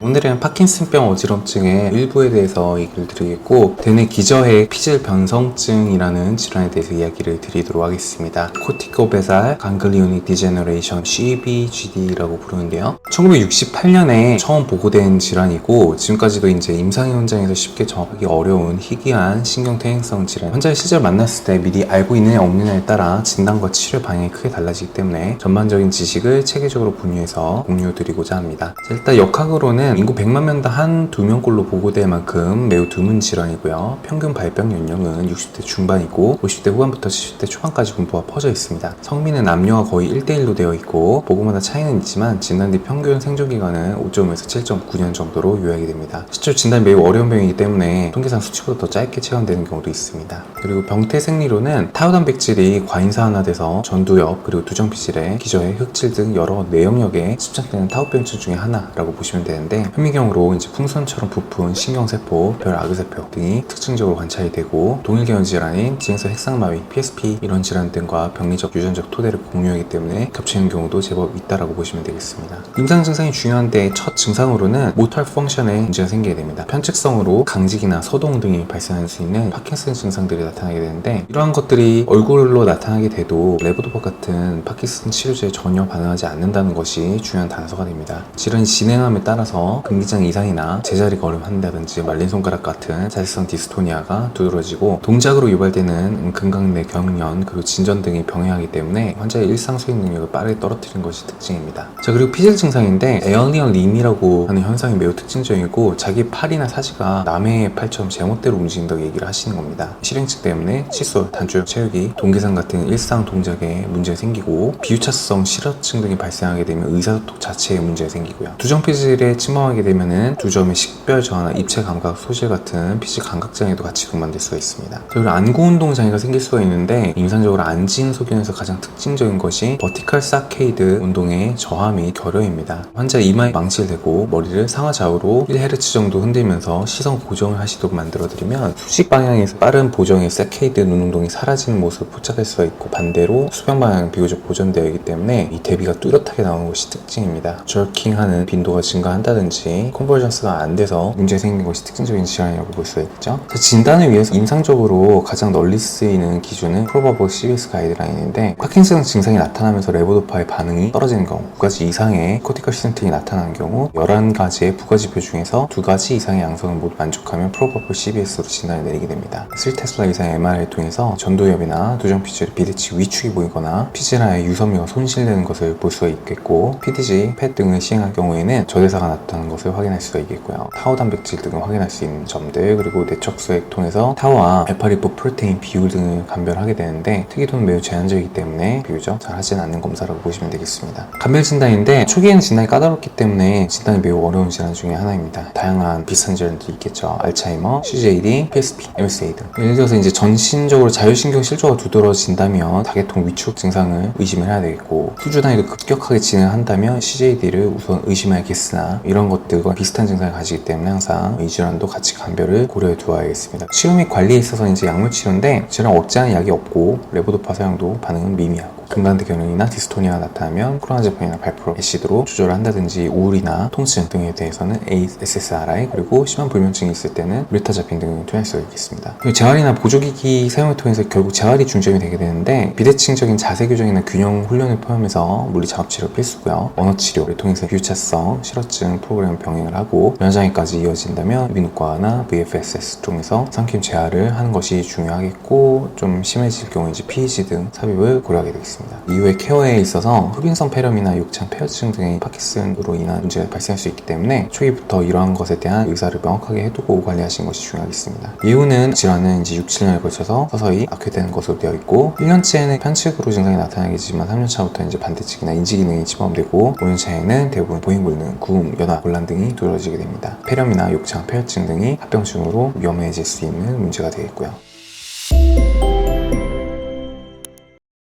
오늘은 파킨슨병 어지럼증의 일부에 대해서 얘기를 드리겠고, 대뇌 기저핵 피질 변성증이라는 질환에 대해서 이야기를 드리도록 하겠습니다. 코티코베살 강글리오닉 디제너레이션 CBGD라고 부르는데요. 1968년에 처음 보고된 질환이고, 지금까지도 이제 임상 현장에서 쉽게 정확하기 어려운 희귀한 신경퇴행성 질환. 환자를 실제로 만났을 때 미리 알고 있느냐 없느냐에 따라 진단과 치료 방향이 크게 달라지기 때문에 전반적인 지식을 체계적으로 공유해서 공유드리고자 합니다. 일단 역학으로는 인구 100만 명당 한 2명꼴로 보고될 만큼 매우 드문 질환이고요. 평균 발병 연령은 60대 중반이고 50대 후반부터 70대 초반까지 분포가 퍼져 있습니다. 성민은 남녀가 거의 1대1로 되어 있고 보고마다 차이는 있지만 진단 뒤 평균 생존기간은 5.5에서 7.9년 정도로 요약이 됩니다. 실제로 진단이 매우 어려운 병이기 때문에 통계상 수치보다 더 짧게 체감되는 경우도 있습니다. 그리고 병태 생리로는 타우단백질이 과인산화돼서 전두엽 그리고 두정피질에 기저핵, 흑질 등 여러 뇌영역에 집착되는 타우병증 중에 하나라고 보시면 되는데, 현미경으로 이제 풍선처럼 부푼 신경세포, 별 아그세포 등이 특징적으로 관찰이 되고, 동일계열 질환인 지행성 핵상마비, PSP 이런 질환 등과 병리적 유전적 토대를 공유하기 때문에 겹치는 경우도 제법 있다라고 보시면 되겠습니다. 임상 증상이 중요한데 첫 증상으로는 모터 펑션에 문제가 생기게 됩니다. 편측성으로 강직이나 소동 등이 발생할 수 있는 파킨슨 증상들이 나타나게 되는데, 이러한 것들이 얼굴로 나타나게 돼도 레보도파 같은 파킨슨 치료제에 전혀 반응하지 않는다는 것이 중요한 단서가 됩니다. 질환이 진행함에 따라서 근기장 이상이나 제자리 걸음한다든지 말린 손가락 같은 자세성 디스토니아가 두드러지고, 동작으로 유발되는 근각내 경련 그리고 진전 등이 병행하기 때문에 환자의 일상 수행 능력을 빠르게 떨어뜨리는 것이 특징입니다. 자, 그리고 피질 증상인데 에어리언 림이라고 하는 현상이 매우 특징적이고, 자기 팔이나 사지가 남의 팔처럼 제멋대로 움직인다고 얘기를 하시는 겁니다. 실행증 때문에 칫솔, 단추 채우기, 동계산 같은 일상 동작에 문제가 생기고, 비유차성 실어증 등이 발생하게 되면 의사소통 자체에 문제가 생기고요. 두정피질에 침범하게 되면은 두점의 식별 저하나 입체 감각 소실 같은 피질 감각 장애도 같이 동반될 수가 있습니다. 그리고 안구 운동 장애가 생길 수가 있는데, 임상적으로 안진 소견에서 가장 특징적인 것이 버티컬 사케이드 운동의 저하 및 결여입니다. 환자 이마에 망치를 대고 머리를 상하 좌우로 1Hz 정도 흔들면서 시선 고정을 하시도록 만들어드리면 수직 방향에서 빠른 보정의 사케이드 눈 운동이 사라지는 모습을 포착할 수가 있고, 반대로 수평 방향은 비교적 보존되어 있기 때문에 이 대비가 뚜렷하게 나오는 것이 특징입니다. 저킹하는 빈도가 증가한다든지 컨버전스가 안 돼서 문제가 생긴 것이 특징적인 질환이라고 볼 수가 있죠. 진단을 위해서 임상적으로 가장 널리 쓰이는 기준은 프로버블 CBS 가이드라인인데, 파킨슨 증상이 나타나면서 레보도파의 반응이 떨어지는 경우, 2가지 이상의 코티컬 시스템이 나타나는 경우, 11가지의 부가지표 중에서 2가지 이상의 양성을 모두 만족하면 프로버블 CBS로 진단을 내리게 됩니다. 3테슬라 이상의 MRI를 통해서 전두엽이나 두정피질의 비대칭 위축이 보이거나 피질하에 유선미가 손실되는 것을 볼 수가 있겠고, PDG, 펫 등을 시행할 경우에는 저대사가 나타나는 것을 확인할 수가 있겠고요. 타우 단백질 등을 확인할 수 있는 점들, 그리고 내척수액 통해서 타우와 알파리포 프로테인 비율 등을 감별하게 되는데, 특이도는 매우 제한적이기 때문에 비교적 잘 하진 않는 검사라고 보시면 되겠습니다. 감별 진단인데, 초기에는 진단이 까다롭기 때문에 진단이 매우 어려운 질환 중에 하나입니다. 다양한 비슷한 질환들이 있겠죠. 알츠하이머, CJD, PSP, MSA 등. 예를 들어서 이제 전신적으로 자율신경 실조가 두드러진다면 다계통 위축 증상을 의심을 해야 되겠고, 수주 단위도 급격하게 진행한다면 CJD를 우선 의심해야겠으나, 이런 것들과 비슷한 증상을 가지기 때문에 항상 이 질환도 같이 감별을 고려해 두어야겠습니다. 치료 및 관리에 있어서 이제 약물 치료인데, 질환 억제하는 약이 없고 레보도파 사용도 반응은 미미하고, 근간대 결연이나 디스토니아가 나타나면 크로나제판이나 발프로 애시드로 조절을 한다든지, 우울이나 통증 등에 대해서는 SSRI, 그리고 심한 불면증이 있을 때는 르타자핀 등을 투여할 수 있겠습니다. 그리고 재활이나 보조기기 사용을 통해서 결국 재활이 중점이 되게 되는데, 비대칭적인 자세 교정이나 균형 훈련을 포함해서 물리 자극치료 필수고요. 언어 치료를 통해서 비유차성 실어증 프로그램 병행을 하고, 면장애까지 이어진다면 이비인후과나 VFSS 쪽에서 상캠 재활을 하는 것이 중요하겠고, 좀 심해질 경우 이제 PEG 등 삽입을 고려하게 되겠습니다. 이후에 케어에 있어서 흡인성 폐렴이나 욕창 폐혈증 등의 파킨슨으로 인한 문제가 발생할 수 있기 때문에 초기부터 이러한 것에 대한 의사를 명확하게 해두고 관리하시는 것이 중요하겠습니다. 이후는 질환은 이제 6, 7년에 걸쳐서 서서히 악화되는 것으로 되어 있고, 1년째는 편측으로 증상이 나타나겠지만 3년차부터 이제 반대측이나 인지기능이 침범되고, 5년차에는 대부분 보행 불능, 구음, 연화, 곤란 등이 두드러지게 됩니다. 폐렴이나 욕창 폐혈증 등이 합병증으로 위험해질 수 있는 문제가 되겠고요.